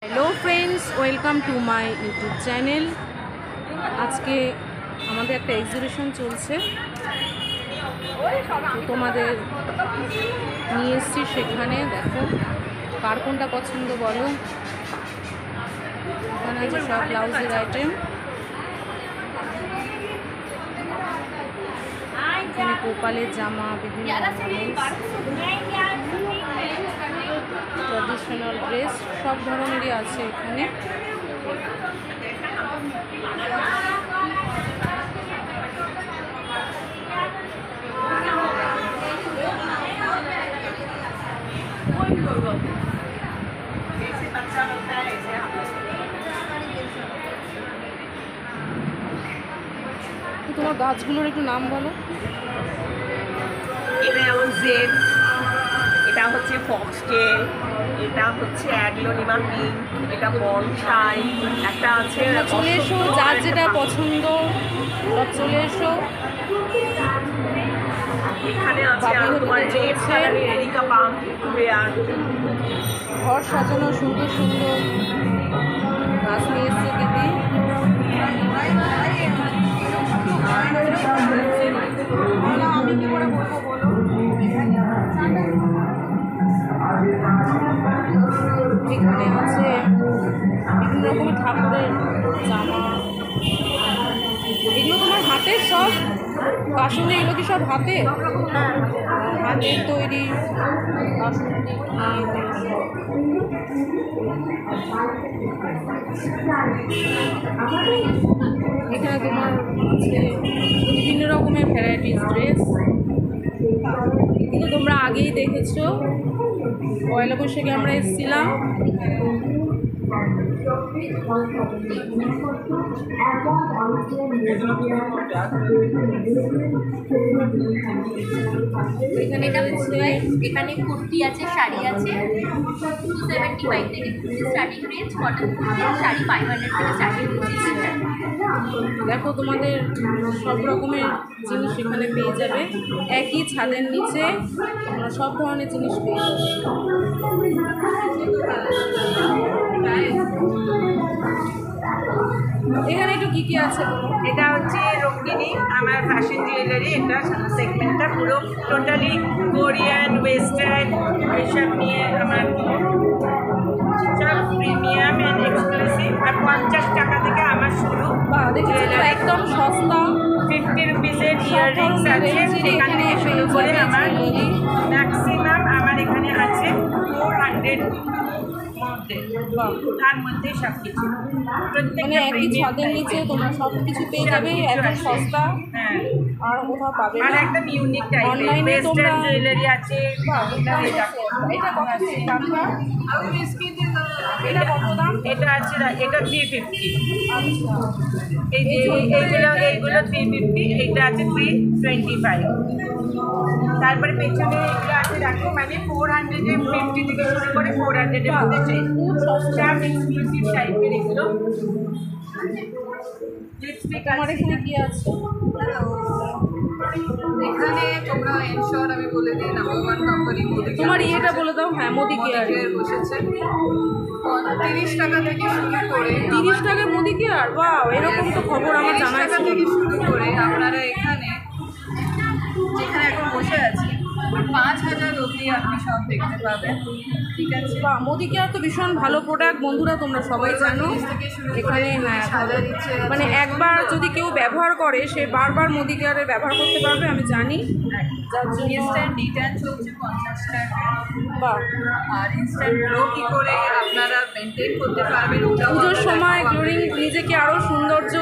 Hello friends, welcome to my YouTube channel. আজকে আমাদের একটা এক্সিবিশন চলছে, তোমাদের নিয়ে এসছি সেখানে। দেখো কার কোনটা পছন্দ বলো। এখানে আছে সব ব্লাউজের আইটেম, এখানে কোপালের জামা, বিভিন্ন ট্র্যাডিশনাল ড্রেস সব ধরনেরই আছে এখানে। তোমার গাছগুলোর একটু নাম বলো। এটা যেমন জেড, এটা হচ্ছে ফক্সটেল, এটা হচ্ছে অ্যাগলোনিমা পিঙ্ক, এটা বনসাই, একটা আছে। চলে এসো, যার যেটা পছন্দ সব চলে এসো। এখানে আছে তোমার রেড কালারের এরিকা পাম ওয়্যার। ঘর সাজানো সুন্দর সুন্দর গাছ নিয়ে এসছে দিদি। আমি কি করে বলবো বলো। এখানে আছে বিভিন্ন রকমের ঠাকুরের জামা। এগুলো তোমার হাতের সব বাসন, এগুলো কি সব হাতের তৈরি বাসন? এখানে তোমার আছে বিভিন্ন রকমের ভ্যারাইটিস ড্রেস। কিন্তু তোমরা আগেই দেখেছো, পয়লা বৈশাখে আমরা এসেছিলাম। এখানে এখানে কুর্তি আছে, শাড়ি আছে। 275 থেকে starting range, cotton kurti sari 500 থেকে স্টার্টিং রেঞ্জ। দেখো তোমাদের সব রকমের জিনিস এখানে পেয়ে যাবে, একই ছাদের নিচে তোমরা সব ধরনের জিনিস পেয়ে যাবে। এখানে একটু কী কী আছে? এটা হচ্ছে রঙ্গিনী, আমার ফ্যাশন জুয়েলারি। এটা সেগমেন্টটা পুরো টোটালি কোরিয়ান, ওয়েস্টার্ন এসব নিয়ে আমার সব প্রিমিয়াম অ্যান্ড এক্সক্লুসিভ। আর 50 টাকা থেকে আমার শুরু। একদম সস্তা। 50 রুপিসের ইয়াররিংস আছে, সেখান থেকে শুরু করে আমার ম্যাক্সিমাম আমার এখানে আছে 400 মধ্যে। তার মধ্যে সব কিছু মানে একই ছাদের নিচে তোমরা সব কিছু পেয়ে যাবে, একদম সস্তা। হ্যাঁ, আর কোথাও পাবে আর না। একদম ইউনিক টাইপের অনলাইনে তোমরা জুয়েলারি আছে। এটা কত দামটা? এটা কত দাম? এটা আছে, এটা 350। আচ্ছা, এই যে এইগুলো 350, এটা আছে 325। তারপরে পেছনে এগুলো আছে, দেখো মানে 450 থেকে শুরু করে 400 এর মধ্যে খুব সস্তা। এক্সক্লুসিভ টাইপের এগুলো। লিপস্টিক আমার এখানে কি আছে? এখানে তোমরা এনশোর আমি বলে দিই, নাম্বার 1 কোম্পানি মোদি তোমার ইয়েটা বলে দাও। হ্যাঁ, মোদি কেয়ার বসেছে 30 টাকা থেকে শুরু করে 30 টাকায় মোদি কেয়ার। বাহ, এরকম তো খবর আমার 30 জানা টাকা ছিল। থেকে শুরু করে আপনারা এখানে যেখানে এখন বসে আছি 5000 অবধি আপনি সব দেখতে পাবেন। ঠিক আছে, বাহ, মোদি কেয়ার তো ভীষণ ভালো প্রোডাক্ট বন্ধুরা, তোমরা সবাই জানো। এখানে হ্যাঁ, মানে একবার যদি কেউ ব্যবহার করে সে বারবার মোদি কেয়ারের ব্যবহার করতে পারবে, আমি জানি। যার জন্য ইনস্ট্যান্ট ডিট্যান চলছে 50 টাকা। বাহ, আর ইনস্ট্যান্ট গ্লো কী করে আপনারা মেনটেন করতে পারবেন ওটাও পুজোর সময় গ্লোরিং নিজেকে আরও সৌন্দর্য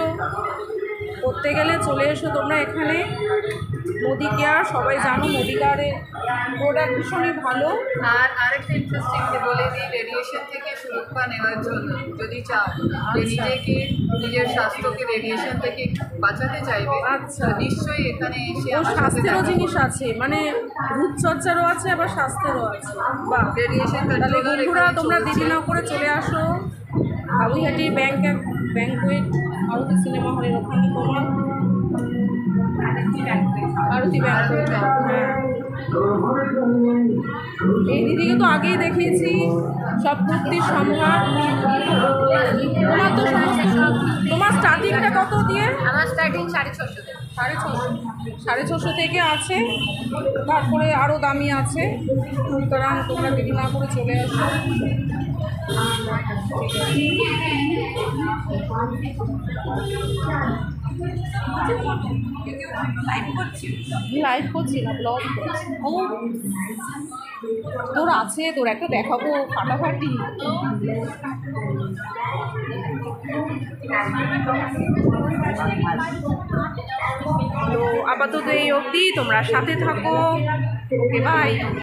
করতে গেলে চলে এসো তোমরা এখানে। মোদি কেয়ার সবাই জানো, মোদি কেয়ারের প্রোডাক্ট ভীষণই ভালো। আর আরেকটা ইন্টারেস্টিং বলে দিই, রেডিয়েশন থেকে সুরক্ষা নেওয়ার জন্য যদি চাও যে নিজেকে নিজের স্বাস্থ্যকে রেডিয়েশন থেকে বাঁচাতে চাইবে, আচ্ছা, নিশ্চয়ই এখানে এসে ও আমার সাথে স্বাস্থ্যেরও দেখা জিনিস করবে। আছে, মানে রূপচর্চারও আছে আবার স্বাস্থ্যেরও আছে। বাহ, রেডিয়েশন তাহলে কন্ট্রোলার বন্ধুরা এখানে তোমরা চলছে। দেরি না করে চলে আসো হাবুইহাটি ব্যাংকুয়েট আরতি সিনেমা হলের ওখানে। তোমার আরতি ব্যাংকুয়েট, হ্যাঁ। এই দিদিকে তো আগেই দেখিয়েছি, সব কুর্তির সম্ভার। স্টার্টিংটা কত দিয়ে? আমার স্টার্টিং 650 থেকে। 650 থেকে আছে, তারপরে আরও দামি আছে, সুতরাং তোমরা দেরি না করে চলে আসো। লাইভ করছি না, ব্লগ করছি। ও তোর আছে, তোর একটা দেখাবো ফাটাফাটি। তো আপাতত এই অবধি, তোমরা সাথে থাকো। Okay bye.